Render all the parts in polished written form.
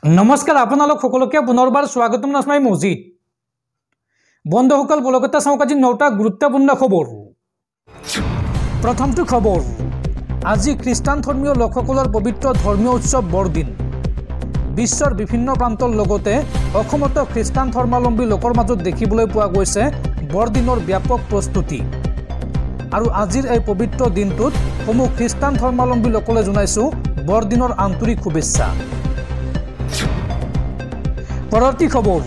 नमस्कार आपनालोक सकलोके पुनर्बार स्वागतम नास्माई मस्जिद बंधुসকল बलकता चाওক আজি 9টা গুৰুত্বপূৰ্ণ খবৰ। প্ৰথমটো খবৰ, আজি খ্ৰীষ্টান ধৰ্মীয় লোকসকলৰ পবিত্ৰ ধৰ্মীয় উৎসৱ বৰদিন। বিশ্বৰ বিভিন্ন প্ৰান্তৰ লগতে অসমতো খ্ৰীষ্টান ধৰ্মাৱলম্বী লোকৰ মাজত দেখিবলৈ পোৱা গৈছে বৰদিনৰ ব্যাপক প্ৰস্তুতি। আৰু আজিৰ এই পবিত্ৰ দিনটোত সমূহ খ্ৰীষ্টান ধৰ্মাৱলম্বী লোকলৈ জনাইছো বৰদিনৰ আন্তৰিক শুভেচ্ছা। পৰৱৰ্তী খবৰ,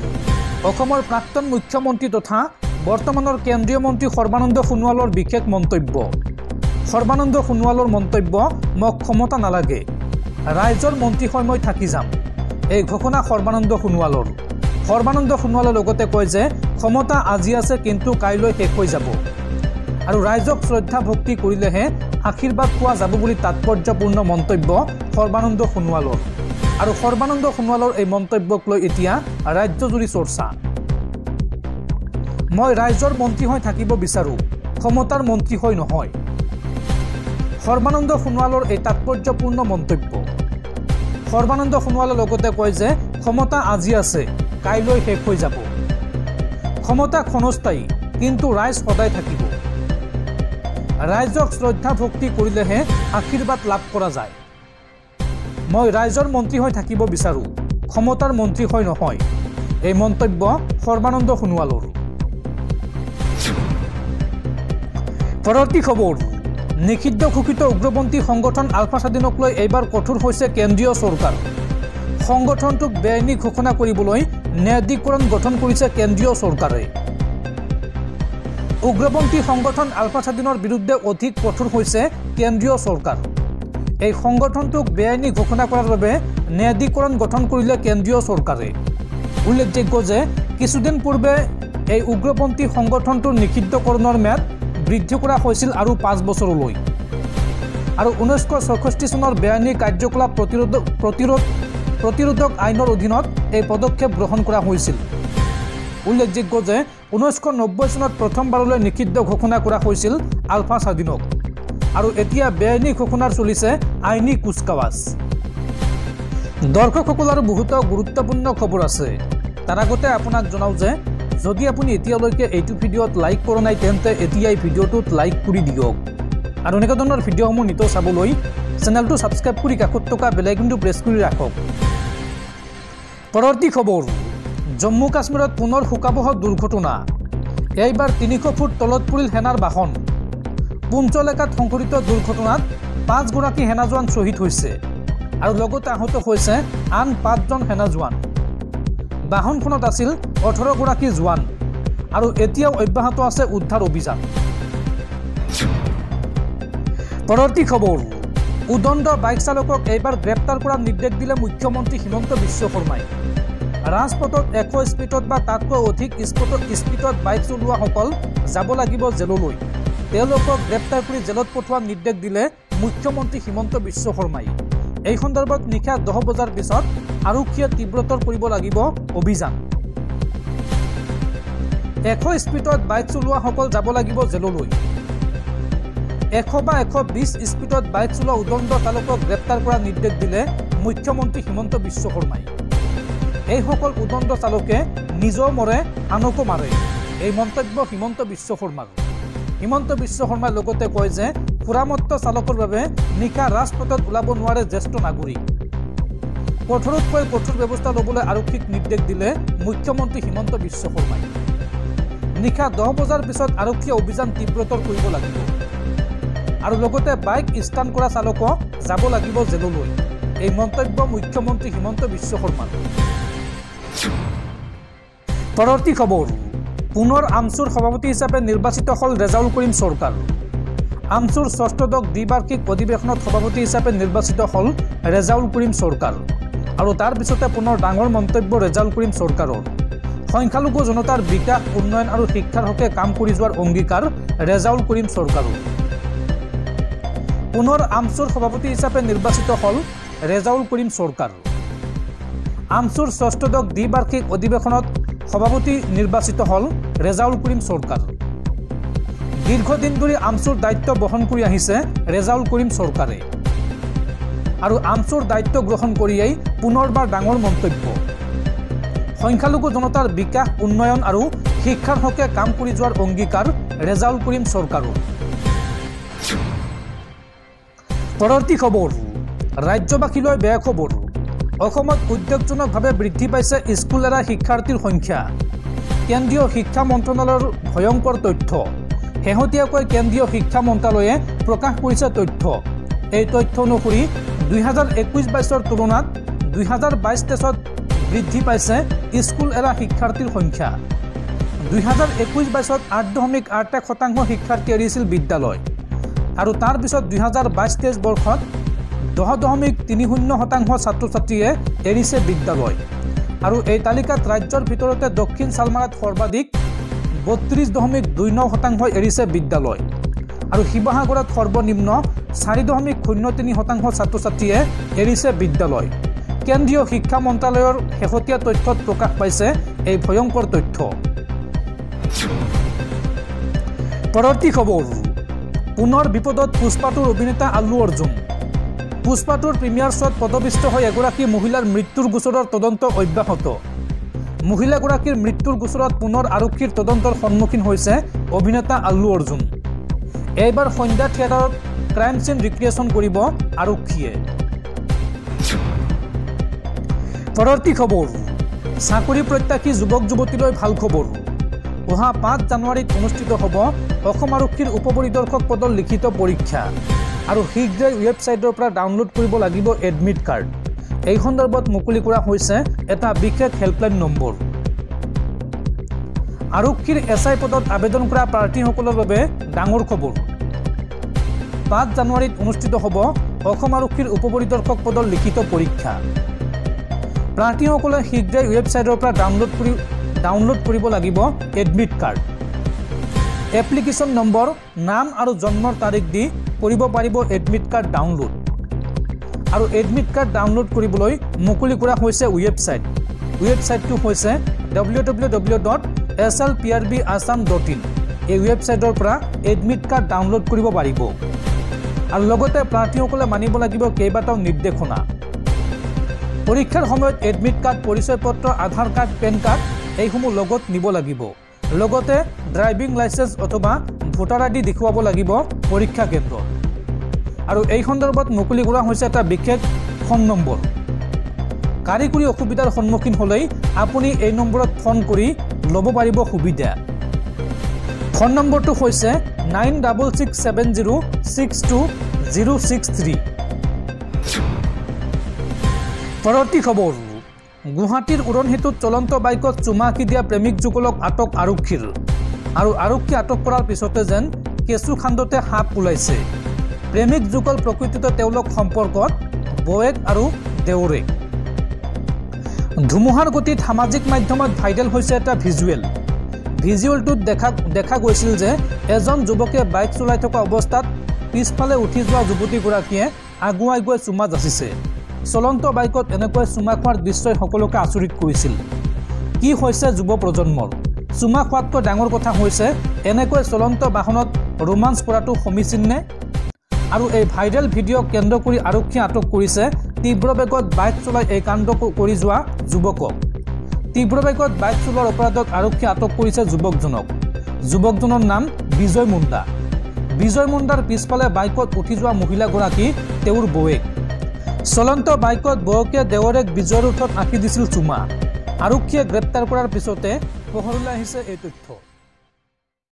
অসমৰ প্ৰাক্তন মুখ্যমন্ত্ৰী তথা বৰ্তমানৰ কেন্দ্ৰীয় মন্ত্ৰী সৰ্বানন্দ সোণোৱালৰ বিশেষ মন্তব্য। সৰ্বানন্দ সোণোৱালৰ মন্তব্য, মোক ক্ষমতা নালাগে, ৰাইজৰ মন্ত্ৰী হৈ মই থাকি যাম। এই ঘোষণা সৰ্বানন্দ সোণোৱালৰ। সৰ্বানন্দ সোণোৱালে লগতে কয় যে ক্ষমতা আজি আছে কিন্তু কাইলৈ শেষ হৈ যাব আৰু ৰাইজক শ্ৰদ্ধা ভক্তি কৰিলেহে আশীৰ্বাদ পোৱা যাব বুলি তাৎপৰ্যপূৰ্ণ মন্তব্য সৰ্বানন্দ সোণোৱালৰ। আৰু সৰ্বানন্দ সোণোৱালৰ এই মন্তব্যক লৈ এতিয়া ৰাজ্যজুৰি চৰ্চা। মই ৰাইজৰ মন্ত্ৰী হৈ থাকিব বিচাৰোঁ, ক্ষমতাৰ মন্ত্ৰী হৈ নহয়। সৰ্বানন্দ সোণোৱালৰ এই তাৎপৰ্যপূৰ্ণ মন্তব্য। সৰ্বানন্দ সোণোৱালে লগতে কয় যে ক্ষমতা আজি আছে, কাইলৈ শেষ হৈ যাব। ক্ষমতা ক্ষণস্থায়ী, কিন্তু ৰাইজ সদায় থাকিব। ৰাইজক শ্ৰদ্ধা ভক্তি কৰিলেহে আশীৰ্বাদ লাভ কৰা যায়। মই ৰাইজৰ মন্ত্ৰী হৈ থাকিব বিচাৰোঁ, ক্ষমতাৰ মন্ত্ৰী হৈ নহয়। এই মন্তব্য সৰ্বানন্দ সোণোৱালৰ। পৰৱৰ্তী খবৰ, নিষিদ্ধ ঘোষিত উগ্ৰপন্থী সংগঠন আলফা স্বাধীনক লৈ এইবাৰ কঠোৰ হৈছে কেন্দ্ৰীয় চৰকাৰ। সংগঠনটোক বেআইনী ঘোষণা কৰিবলৈ ন্যায়াধিকৰণ গঠন কৰিছে কেন্দ্ৰীয় চৰকাৰে। উগ্ৰপন্থী সংগঠন আলফা স্বাধীনৰ বিৰুদ্ধে অধিক কঠোৰ হৈছে কেন্দ্ৰীয় চৰকাৰ। এই সংগঠনটোক বেআইনী ঘোষণা কৰাৰ বাবে ন্যায়াধিকৰণ গঠন কৰিলে কেন্দ্ৰীয় চৰকাৰে। উল্লেখযোগ্য যে কিছুদিন পূৰ্বে এই উগ্ৰপন্থী সংগঠনটোৰ নিষিদ্ধকৰণৰ ম্যাদ বৃদ্ধি কৰা হৈছিল আৰু 5 বছৰলৈ। আৰু 1964 চনৰ বেআইনী কাৰ্যকলাপ প্ৰতিৰোধক আইনৰ অধীনত এই পদক্ষেপ গ্ৰহণ কৰা হৈছিল। উল্লেখযোগ্য যে 1990 চনত প্ৰথমবাৰলৈ নিষিদ্ধ ঘোষণা কৰা হৈছিল আলফা স্বাধীনক। আৰু এতিয়া বেআইনী ঘোষণাৰ চলিছে আইনী কুচকাৱাজ। দৰ্শকসকল আৰু বহুতো গুৰুত্বপূৰ্ণ খবৰ আছে। তাৰ আগতে আপোনাক জনাওঁ যে যদি আপুনি এতিয়ালৈকে এইটো ভিডিঅ'ত লাইক কৰা নাই তেন্তে এতিয়াই ভিডিঅ'টোত লাইক কৰি দিয়ক। আৰু এনেকুৱা ধৰণৰ ভিডিঅ'সমূহ নিতৌ চাবলৈ চেনেলটো ছাবস্ক্ৰাইব কৰি কাষত থকা বেল আইকনটো প্ৰেছ কৰি ৰাখক। পৰৱৰ্তী খবৰ, জম্মু কাশ্মীৰত পুনৰ শোকাবহ দুৰ্ঘটনা। এইবাৰ 300 ফুট তলত পৰিল সেনাৰ বাহন। পুঞ্চ এলেকাত সংঘটিত দুৰ্ঘটনাত 5 গৰাকী সেনা জোৱান শ্বহীদ হৈছে আৰু লগতে আহত হৈছে আন 5 জন সেনা জোৱান। বাহনখনত আছিল 18 গৰাকী জোৱান আৰু এতিয়াও অব্যাহত আছে উদ্ধাৰ অভিযান। পৰৱৰ্তী খবৰ, উদণ্ড বাইক চালকক এইবাৰ গ্ৰেপ্তাৰ কৰাৰ নিৰ্দেশ দিলে মুখ্যমন্ত্ৰী হিমন্ত বিশ্ব শৰ্মাই। ৰাজপথত 100 স্পীডত বা তাতকৈ অধিক স্পীডত বাইক চলোৱাসকল যাব লাগিব জেললৈ। তেওঁলোকক গ্ৰেপ্তাৰ কৰি জেলত পঠোৱাৰ নিৰ্দেশ দিলে মুখ্যমন্ত্ৰী হিমন্ত বিশ্ব শৰ্মাই। এই সন্দৰ্ভত নিশা 10 বজাৰ পিছত আৰক্ষীয়ে তীব্ৰতৰ কৰিব লাগিব অভিযান। 100 স্পীডত বাইক চলোৱাসকল যাব লাগিব জেললৈ। 100 বা 120 স্পীডত বাইক চলোৱা উদণ্ড চালকক গ্ৰেপ্তাৰ কৰাৰ নিৰ্দেশ দিলে মুখ্যমন্ত্ৰী হিমন্ত বিশ্ব শৰ্মাই। এইসকল উদণ্ড চালকে নিজেও মৰে আনকো মাৰে। এই মন্তব্য হিমন্ত বিশ্ব শৰ্মাৰ। হিমন্ত বিশ্ব শৰ্মাই লগতে কয় যে সুৰামত্ত চালকৰ বাবে নিশা ৰাজপথত ওলাব নোৱাৰে জ্যেষ্ঠ নাগৰিক। কঠোৰতকৈ কঠোৰ ব্যৱস্থা ল'বলৈ আৰক্ষীক নিৰ্দেশ দিলে মুখ্যমন্ত্ৰী হিমন্ত বিশ্ব শৰ্মাই। নিশা 10 বজাৰ পিছত আৰক্ষীয়ে অভিযান তীব্ৰতৰ কৰিব লাগিব আৰু লগতে বাইক ষ্টাণ্ট কৰা চালকক যাব লাগিব জেললৈ। এই মন্তব্য মুখ্যমন্ত্ৰী হিমন্ত বিশ্ব শৰ্মাৰ। পৰৱৰ্তী খবৰ, পুনৰ আমচুৰ সভাপতি হিচাপে নিৰ্বাচিত হ'ল ৰেজাউল কৰিম চৰকাৰ। আমচুৰ 6ষ্ঠ দ্বিবাৰ্ষিক অধিৱেশনত সভাপতি হিচাপে নিৰ্বাচিত হ'ল ৰেজাউল কৰিম চৰকাৰ। আৰু তাৰ পিছতে পুনৰ ডাঙৰ মন্তব্য ৰেজাউল কৰিম চৰকাৰৰ। সংখ্যালঘু জনতাৰ বিকাশ, উন্নয়ন আৰু শিক্ষাৰ হকে কাম কৰি যোৱাৰ অংগীকাৰ ৰেজাউল কৰিম চৰকাৰৰ। পুনৰ আমচুৰ সভাপতি হিচাপে নিৰ্বাচিত হ'ল ৰেজাউল কৰিম চৰকাৰ। আমচুৰ 6ষ্ঠ দ্বিবাৰ্ষিক অধিৱেশনত সভাপতি নিৰ্বাচিত হ'ল ৰেজাউল কৰিম চৰকাৰ। দীৰ্ঘদিন ধৰি আমচুৰ দায়িত্ব বহন কৰি আহিছে ৰেজাউল কৰিম চৰকাৰে। আৰু আমচুৰ দায়িত্ব গ্ৰহণ কৰিয়েই পুনৰবাৰ ডাঙৰ মন্তব্য সংখ্যালঘু জনতাৰ বিকাশ উন্নয়ন আৰু শিক্ষাৰ হকে কাম কৰি যোৱাৰ অংগীকাৰ ৰেজাউল কৰিম চৰকাৰৰ পৰৱৰ্তী খবৰ ৰাজ্যবাসীলৈ বেয়া খবৰ অসমত উদ্বেগজনকভাৱে বৃদ্ধি পাইছে স্কুল এৰা শিক্ষাৰ্থীৰ সংখ্যা কেন্দ্ৰীয় শিক্ষা মন্ত্ৰালয়ৰ ভয়ংকৰ তথ্য শেহতীয়াকৈ কেন্দ্ৰীয় শিক্ষা মন্ত্ৰালয়ে প্ৰকাশ কৰিছে তথ্য এই তথ্য অনুসৰি 2021-22 তুলনাত 2022-23 বৃদ্ধি পাইছে স্কুল এৰা শিক্ষাৰ্থীৰ সংখ্যা 2021-22 8.81% শিক্ষাৰ্থী এৰিছিল বিদ্যালয় আৰু তাৰ পিছত 2022-23 বৰ্ষত 10.30% ছাত্ৰ ছাত্ৰীয়ে এৰিছে বিদ্যালয় আৰু এই তালিকাত ৰাজ্যৰ ভিতৰতে দক্ষিণ চালমাৰাত সৰ্বাধিক 32.29% এৰিছে বিদ্যালয় আৰু শিৱসাগৰত সৰ্বনিম্ন 4.03% ছাত্ৰ ছাত্ৰীয়ে এৰিছে বিদ্যালয় কেন্দ্ৰীয় শিক্ষা মন্ত্ৰালয়ৰ শেহতীয়া তথ্যত প্ৰকাশ পাইছে এই ভয়ংকৰ তথ্য পৰৱৰ্তী খবৰ পুনৰ বিপদত পুষ্পাটোৰ অভিনেতা আল্লু অৰ্জুন পুষ্পাটোৰ প্ৰিমিয়াৰ শ্বট পদবিষ্ট হৈ এগৰাকী মহিলাৰ মৃত্যুৰ গোচৰৰ তদন্ত অব্যাহত মহিলাগৰাকীৰ মৃত্যুৰ গোচৰত পুনৰ আৰক্ষীৰ তদন্তৰ সন্মুখীন হৈছে অভিনেতা আল্লু অৰ্জুন এইবাৰ সন্ধ্যা থিয়েটাৰত ক্ৰাইম সিন ৰিক্ৰিয়েশ্যন কৰিব আৰক্ষীয়ে পৰৱৰ্তী খবৰ চাকৰি প্ৰত্যাশী যুৱক যুৱতীলৈ ভাল খবৰ অহা 5 জানুৱাৰীত অনুষ্ঠিত হ'ব অসম আৰক্ষীৰ উপপৰিদৰ্শক পদৰ লিখিত পৰীক্ষা আৰু শীঘ্ৰেই ৱেবছাইটৰ পৰা ডাউনলোড কৰিব লাগিব এডমিট কাৰ্ড এই সন্দৰ্ভত মুকলি কৰা হৈছে এটা বিশেষ হেল্পলাইন নম্বৰ আৰক্ষীৰ এছআই পদত আবেদন কৰা প্ৰাৰ্থীসকলৰ বাবে ডাঙৰ খবৰ 5 জানুৱাৰীত অনুষ্ঠিত হ'ব অসম আৰক্ষীৰ উপপৰিদৰ্শক পদৰ লিখিত পৰীক্ষা প্ৰাৰ্থীসকলে শীঘ্ৰেই ৱেবছাইটৰ পৰা ডাউনলোড কৰিব লাগিব এডমিট কাৰ্ড এপ্লিকেশ্যন নম্বৰ নাম আৰু জন্মৰ তাৰিখ দি কৰিব পাৰিব এডমিট কাৰ্ড ডাউনলোড আৰু এডমিট কাৰ্ড ডাউনলোড কৰিবলৈ মুকলি কৰা হৈছে ৱেবছাইটটো হৈছে www.slprbassam.in এই ৱেবছাইটৰ পৰা এডমিট কাৰ্ড ডাউনলোড কৰিব পাৰিব আৰু লগতে প্ৰাৰ্থীসকলে মানিব লাগিব কেইবাটাও নিৰ্দেশনা পৰীক্ষাৰ সময়ত এডমিট কাৰ্ড পৰিচয় পত্ৰ আধাৰ কাৰ্ড পেন কাৰ্ড এইসমূহ লগত নিব লাগিব লগতে ড্ৰাইভিং লাইসেন্স অথবা ভোটাৰ আইডি দেখুৱাব লাগিব পৰীক্ষা কেন্দ্ৰত আৰু এই সন্দৰ্ভত মুকলি কৰা হৈছে এটা বিশেষ ফোন নম্বৰ কাৰিকৰী অসুবিধাৰ সন্মুখীন হ'লেই আপুনি এই নম্বৰত ফোন কৰি ল'ব পাৰিব সুবিধা ফোন নম্বৰটো হৈছে 9667062063 পৰৱৰ্তী খবৰ গুৱাহাটীৰ উৰণ সেতুত চলন্ত বাইকত চুমা আঁকি দিয়া প্ৰেমিক যুগলক আটক আৰক্ষীৰ আৰু আৰক্ষী আটক কৰাৰ পিছতে যেন কেঁচু খান্দতে সাপ ওলাইছে প্ৰেমিক যুগল প্ৰকৃততে তেওঁলোক সম্পৰ্কত বয়েক আৰু দেউৰেক ধুমুহাৰ গতিত সামাজিক মাধ্যমত ভাইৰেল হৈছে এটা ভিজুৱেলটোত দেখা গৈছিল যে এজন যুৱকে বাইক চলাই থকা অৱস্থাত পিছফালে উঠি যোৱা যুৱতীগৰাকীয়ে আগুৱাই গৈ চুমা যাচিছে চলন্ত বাইকত এনেকৈ চুমা খোৱাৰ দৃশ্যই সকলোকে আচৰিত কৰিছিল কি হৈছে যুৱ প্ৰজন্মৰ চুমা খোৱাতকৈ ডাঙৰ কথা হৈছে এনেকৈ চলন্ত বাহনত ৰোমাঞ্চ কৰাটো সমীচীন নে আৰু এই ভাইৰেল ভিডিঅ' কেন্দ্ৰ কৰি আৰক্ষীয়ে আটক কৰিছে তীব্ৰ বেগত বাইক চলাই এই কাণ্ড কৰি যোৱা যুৱকক তীব্ৰ বেগত বাইক চলোৱাৰ অপৰাধত আৰক্ষীয়ে আটক কৰিছে যুৱকজনৰ নাম বিজয় মুণ্ডাৰ পিছফালে বাইকত উঠি যোৱা মহিলাগৰাকী তেওঁৰ বৌয়েক চলন্ত বাইকত বৌকে দেৱৰেক বিজয়ৰ উঠত আঁকি দিছিল চুমা আৰক্ষীয়ে গ্ৰেপ্তাৰ কৰাৰ পিছতে পোহৰলৈ আহিছে এই তথ্য